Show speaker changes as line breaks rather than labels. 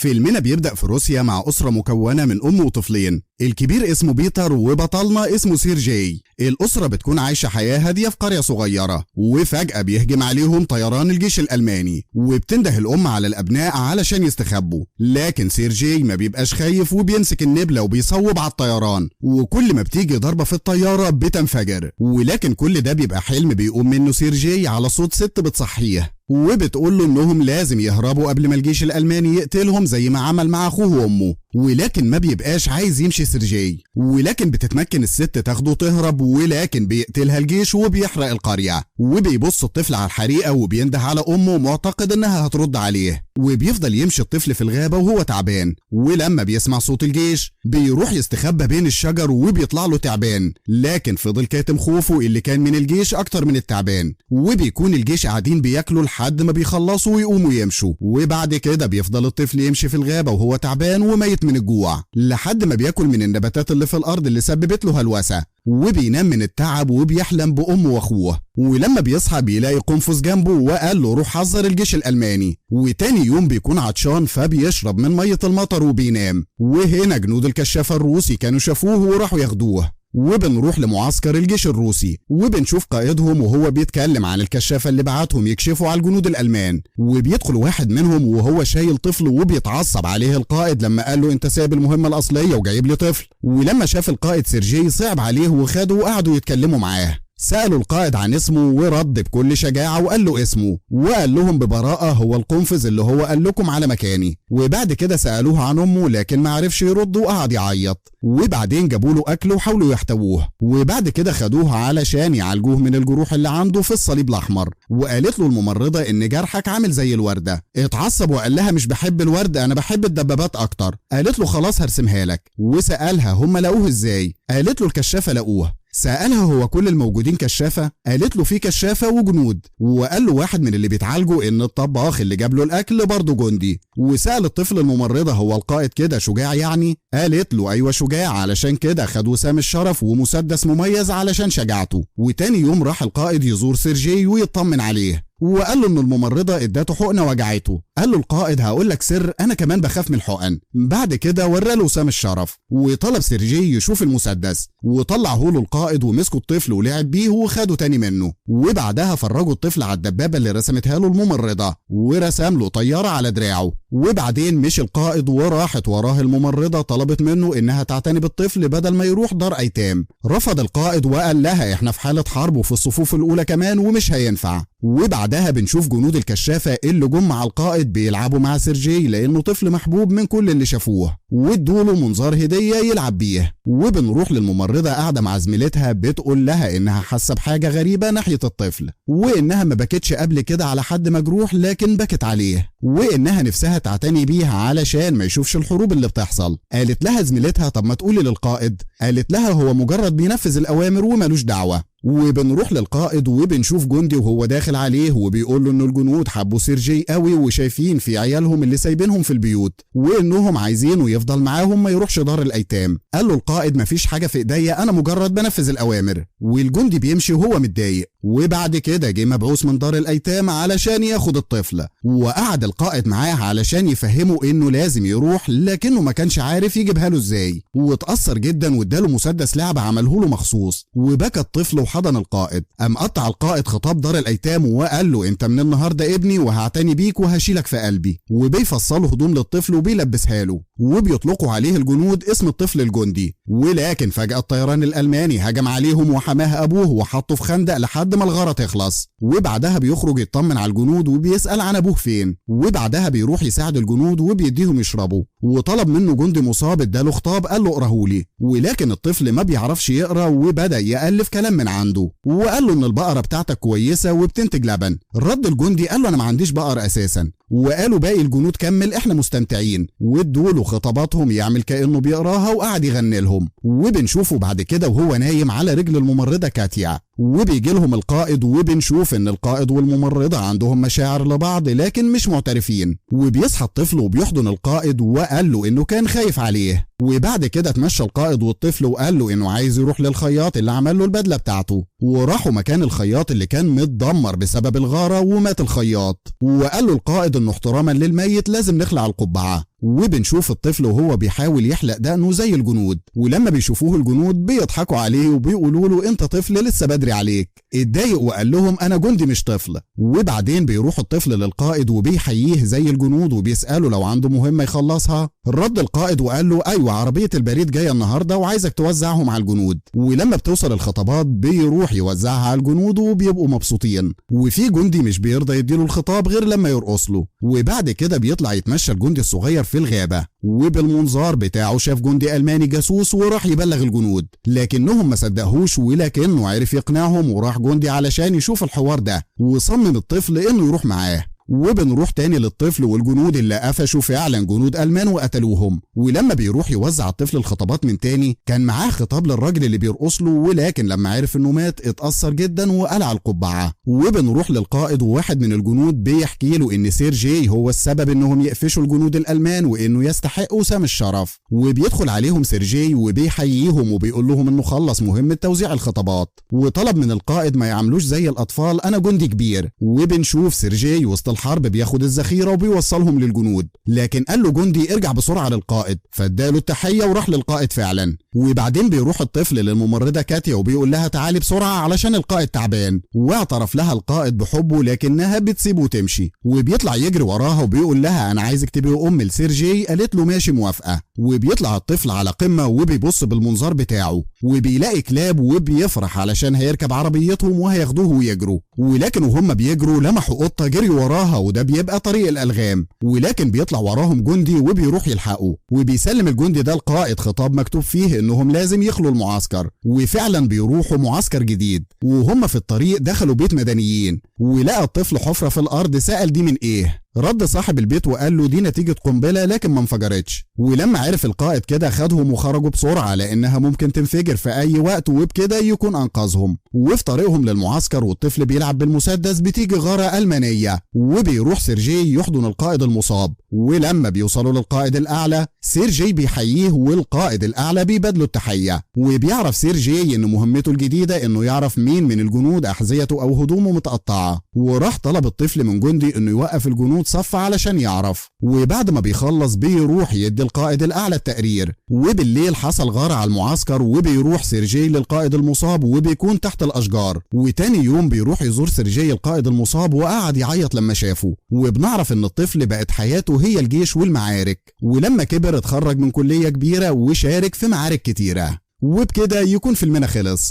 فيلمنا بيبدأ في روسيا مع أسرة مكونة من أم وطفلين. الكبير اسمه بيتر وبطلنا اسمه سيرجي. الأسرة بتكون عايشة حياة هادية في قرية صغيرة، وفجأة بيهجم عليهم طيران الجيش الألماني، وبتنده الأم على الأبناء علشان يستخبوا، لكن سيرجي ما بيبقاش خايف وبيمسك النبلة وبيصوب على الطيران، وكل ما بتيجي ضربة في الطيارة بتنفجر. ولكن كل ده بيبقى حلم بيقوم منه سيرجي على صوت ست بتصحيه، وبتقول له انهم لازم يهربوا قبل ما الجيش الالماني يقتلهم زي ما عمل مع اخوه وامه. ولكن ما بيبقاش عايز يمشي سيرجي، ولكن بتتمكن الست تاخده تهرب، ولكن بيقتلها الجيش وبيحرق القرية. وبيبص الطفل على الحريقة وبينده على امه معتقد انها هترد عليه، وبيفضل يمشي الطفل في الغابة وهو تعبان. ولما بيسمع صوت الجيش بيروح يستخبى بين الشجر وبيطلع له تعبان، لكن فضل كاتم خوفه اللي كان من الجيش اكتر من التعبان. وبيكون الجيش قاعدين بياكلوا لحد ما بيخلصوا ويقوموا يمشوا، وبعد كده بيفضل الطفل يمشي في الغابة وهو تعبان وميت من الجوع لحد ما بياكل من النباتات اللي في الارض اللي سببت له هلوسة، وبينام من التعب وبيحلم بأمه واخوه. ولما بيصحى بيلاقي قنفذ جنبه وقال له روح حذر الجيش الألماني. وتاني يوم بيكون عطشان فبيشرب من مية المطر وبينام. وهنا جنود الكشافة الروسي كانوا شافوه وراحوا ياخدوه. وبنروح لمعسكر الجيش الروسي وبنشوف قائدهم وهو بيتكلم عن الكشافة اللي بعتهم يكشفوا على الجنود الألمان. وبيدخل واحد منهم وهو شايل طفل وبيتعصب عليه القائد لما قال له انت سايب المهمة الأصلية وجايب لي طفل. ولما شاف القائد سيرجي صعب عليه وخده وقعدوا يتكلموا معاه. سألوا القائد عن اسمه ورد بكل شجاعة وقال له اسمه، وقال لهم ببراءة هو القنفذ اللي هو قال لكم على مكاني. وبعد كده سألوه عن أمه لكن ما عرفش يرد وقعد يعيط. وبعدين جابوا له أكل وحاولوا يحتووه، وبعد كده خدوه علشان يعالجوه من الجروح اللي عنده في الصليب الأحمر. وقالت له الممرضة إن جرحك عامل زي الوردة. اتعصب وقال لها مش بحب الورد، أنا بحب الدبابات أكتر. قالت له خلاص هرسمها لك. وسألها هم لقوه إزاي؟ قالت له الكشافة لقوه. سألها هو كل الموجودين كشافة؟ قالت له في كشافة وجنود. وقال له واحد من اللي بيتعالجوا ان الطباخ اللي جاب له الاكل برضه جندي. وسأل الطفل الممرضة هو القائد كده شجاع يعني؟ قالت له ايوه شجاع، علشان كده خد وسام الشرف ومسدس مميز علشان شجاعته. وتاني يوم راح القائد يزور سيرجي ويطمن عليه، وقال له ان الممرضة ادته حقنة وجعته. قال له القائد هقول لك سر، انا كمان بخاف من الحقن. بعد كده وراله وسام الشرف وطلب سيرجي يشوف المسدس، وطلعه له القائد ومسكوا الطفل ولعب بيه وخده تاني منه. وبعدها فرجوا الطفل على الدبابة اللي رسمتها له الممرضة، ورسم له طيارة على دراعه. وبعدين مشي القائد وراحت وراه الممرضة طلبت منه انها تعتني بالطفل بدل ما يروح دار ايتام. رفض القائد وقال لها احنا في حالة حرب وفي الصفوف الاولى كمان ومش هينفع. وبعدها بنشوف جنود الكشافة اللي جم مع القائد بيلعبوا مع سيرجي لانه طفل محبوب من كل اللي شافوه، وادوله منظار هدية يلعب بيه. وبنروح للممرضة قاعدة مع زميلتها بتقول لها انها حاسة بحاجة غريبة ناحية الطفل، وانها ما بكتش قبل كده على حد مجروح لكن بكت عليه، وانها نفسها تعتني بيها علشان ما يشوفش الحروب اللي بتحصل. قالت لها زميلتها طب ما تقولي للقائد. قالت لها هو مجرد بينفذ الاوامر ومالوش دعوة. وبنروح للقائد وبنشوف جندي وهو داخل عليه وبيقول له ان الجنود حبوا سيرجي قوي وشايفين في عيالهم اللي سايبينهم في البيوت وانهم عايزينه يفضل معاهم ما يروحش دار الايتام. قال له القائد مفيش حاجه في ايديا، انا مجرد بنفذ الاوامر. والجندي بيمشي وهو متضايق. وبعد كده جه مبعوث من دار الايتام علشان ياخد الطفل، وقعد القائد معاه علشان يفهمه انه لازم يروح لكنه ما كانش عارف يجيبها له ازاي. واتأثر جدا واداله مسدس لعبه عمله له مخصوص، وبكى الطفل وحضن القائد. قام قطع القائد خطاب دار الايتام وقال له انت من النهارده ابني وهعتني بيك وهشيلك في قلبي. وبيفصلوا هدوم للطفل وبيلبسها له، وبيطلقوا عليه الجنود اسم الطفل الجندي. ولكن فجأة الطيران الالماني هجم عليهم وحماه ابوه وحطه في خندق لحد ما الغارة تخلص. وبعدها بيخرج يطمن على الجنود وبيسأل عن ابوه فين. وبعدها بيروح يساعد الجنود وبيديهم يشربوا. وطلب منه جندي مصاب اداله خطاب قال له اقراهولي، ولكن الطفل ما بيعرفش يقرا وبدأ يألف كلام من عنده. وقال له ان البقرة بتاعتك كويسة وبتنتج لبن. رد الجندي قال له انا ما عنديش بقر اساسا. وقالوا باقي الجنود كمل احنا مستمتعين، وادوا له خطاباتهم يعمل كأنه بيقراها وقعد يغني لهم. وبنشوفه بعد كده وهو نايم على رجل الممرضة كاتيا. وبيجي لهم القائد وبنشوف ان القائد والممرضة عندهم مشاعر لبعض لكن مش معترفين. وبيصحى الطفل وبيحضن القائد وقال له انه كان خايف عليه. وبعد كده اتمشى القائد والطفل وقال له انه عايز يروح للخياط اللي عمل له البدله بتاعته، وراحوا مكان الخياط اللي كان متدمر بسبب الغاره، ومات الخياط. وقال له القائد انه احتراما للميت لازم نخلع القبعه. وبنشوف الطفل وهو بيحاول يحلق دقنه زي الجنود، ولما بيشوفوه الجنود بيضحكوا عليه وبيقولوا له انت طفل لسه بدري عليك. اتضايق وقال لهم انا جندي مش طفل. وبعدين بيروح الطفل للقائد وبيحييه زي الجنود وبيسأله لو عنده مهمة يخلصها. رد القائد وقال له ايوه عربية البريد جاية النهاردة وعايزك توزعهم على الجنود. ولما بتوصل الخطابات بيروح يوزعها على الجنود وبيبقوا مبسوطين، وفي جندي مش بيرضى يديله الخطاب غير لما يرقص له. وبعد كده بيطلع يتمشى الجندي الصغير في الغابة، وبالمنظار بتاعه شاف جندي ألماني جاسوس وراح يبلغ الجنود، لكنهم ما صدقهوش، ولكنه عرف يقنعهم وراح جندي علشان يشوف الحوار ده، وصمم الطفل انه يروح معاه. وبنروح تاني للطفل والجنود اللي قفشوا فعلا جنود ألمان وقتلوهم. ولما بيروح يوزع الطفل الخطابات من تاني كان معاه خطاب للراجل اللي بيرقص له، ولكن لما عرف انه مات اتأثر جدا وقلع القبعة. وبنروح للقائد وواحد من الجنود بيحكي له ان سيرجي هو السبب انهم يقفشوا الجنود الألمان وانه يستحق وسام الشرف. وبيدخل عليهم سيرجي وبيحييهم وبيقول لهم انه خلص مهمة توزيع الخطابات، وطلب من القائد ما يعملوش زي الأطفال، انا جندي كبير. وبنشوف سيرجي وسط الحرب بياخد الذخيره وبيوصلهم للجنود، لكن قال له جندي ارجع بسرعه للقائد، فاداله التحيه وراح للقائد فعلا. وبعدين بيروح الطفل للممرضه كاتيا وبيقول لها تعالي بسرعه علشان القائد تعبان، واعترف لها القائد بحبه لكنها بتسيبه وتمشي. وبيطلع يجري وراها وبيقول لها انا عايزك تبقي ام لسيرجي، قالت له ماشي موافقه. وبيطلع الطفل على قمه وبيبص بالمنظار بتاعه وبيلاقي كلاب وبيفرح علشان هيركب عربيتهم وهياخدوه ويجروا، ولكن وهم بيجروا لمحوا قطه جري وراها وده بيبقى طريق الألغام، ولكن بيطلع وراهم جندي وبيروح يلحقه، وبيسلم الجندي ده القائد خطاب مكتوب فيه انهم لازم يخلوا المعسكر. وفعلا بيروحوا معسكر جديد، وهم في الطريق دخلوا بيت مدنيين ولقى الطفل حفرة في الأرض. سأل دي من ايه؟ رد صاحب البيت وقال له دي نتيجة قنبلة لكن ما انفجرتش. ولما عرف القائد كده خدهم وخرجوا بسرعة لأنها ممكن تنفجر في أي وقت، وبكده يكون أنقذهم. وفي طريقهم للمعسكر والطفل بيلعب بالمسدس بتيجي غارة ألمانية، وبيروح سيرجي يحضن القائد المصاب. ولما بيوصلوا للقائد الأعلى سيرجي بيحييه والقائد الأعلى بيبادله التحية. وبيعرف سيرجي إن مهمته الجديدة إنه يعرف مين من الجنود أحذيته أو هدومه متقطعة، وراح طلب الطفل من جندي إنه يوقف الجنود صف علشان يعرف. وبعد ما بيخلص بيروح يدي القائد الأعلى التقرير. وبالليل حصل غارة على المعسكر وبيروح سيرجي للقائد المصاب وبيكون تحت الأشجار. وتاني يوم بيروح يزور سيرجي القائد المصاب وقعد يعيط لما شافه. وبنعرف إن الطفل بقت حياته هي الجيش والمعارك، ولما كبر اتخرج من كلية كبيرة وشارك في معارك كتيرة. وبكده يكون فيلمنا خلص.